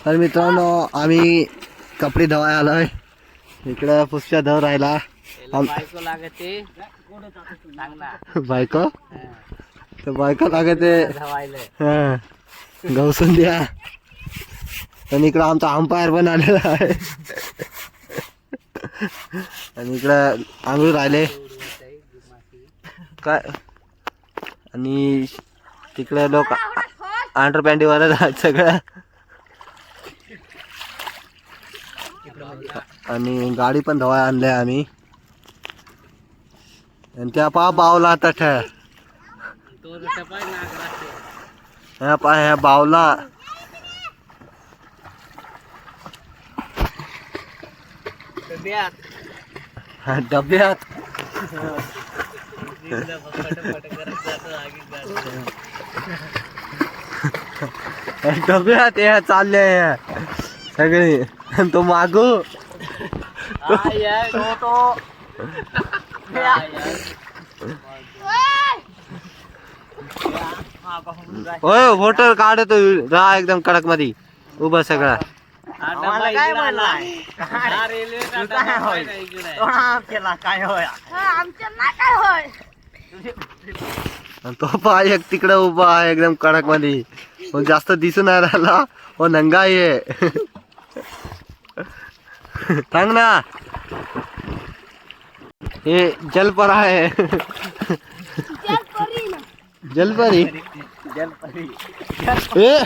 तर मित्रांनो आम्ही कपडे धवाय आलोय. इकडं पुष्या धव राहिला. बायको लागते बायको तर बायको लागते गवसून द्या. आणि इकडं आमचा अंपायर पण आलेला आहे. आणि इकडं आंघोळ राहिले काय. आणि तिकडे लोक अंडरपॅन्टीवर सगळं. आणि गाडी पण धवाय आणले आम्ही. आणि त्या पा बावला तठ ह्या बावला डब्यात डब्यात हे चालले सगळे. तो मागू होय फोटो काढतो राहा एकदम कडक मध्ये उभा सगळा. तो पाय एक तिकडे उभा आहे एकदम कडक मध्ये. पण जास्त दिसून नाही राहिला. हो नंगा आहे. सांग ना हे जलपरा आहे. जलपरी ए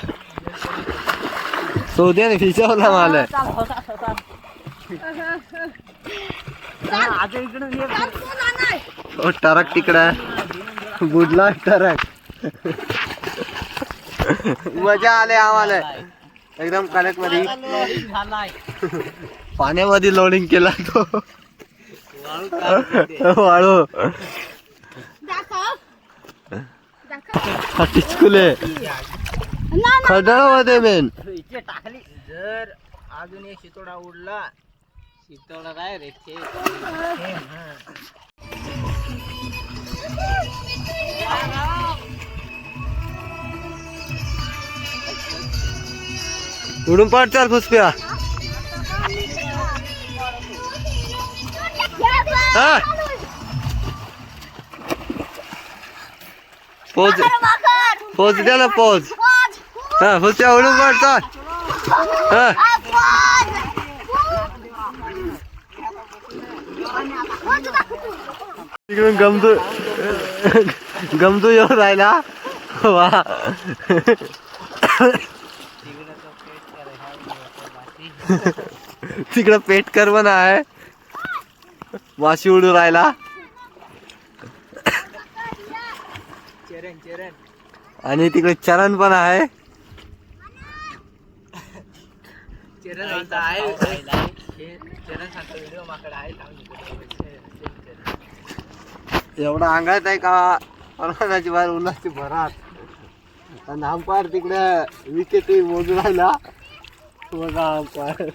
सोद्याने खिचवला मला. टरक तिकडं बुडला टरक. मजा आले आम्हाला एकदम कडक मध्ये. पाण्यामध्ये लोडिंग केला तो वाळू टिचकुले खडळमध्ये मेन. जर अजून एक शितोडा उडला शितोडा काय रे उडून पड चाल फुसप्या. पोज पोज द्या ना पोज. हा फुसप्या उडून पड चाल. तिकडून गमतू गमतू येऊन राहिला वा. तिकडं पेटकर पण आहे. वाशी उडू राहिला. आणि तिकडे चरण पण आहे. एवढा अंगात आहे का परवानाची बाहेर उन्हाची भरात. आणि अंपायर तिकडे विकेट मोजून राहिला. बघा अंपायर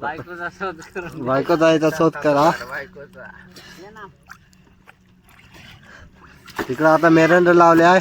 बायकोचा याचा शोध करा. तिकडं आता मेरंड लावले आहे.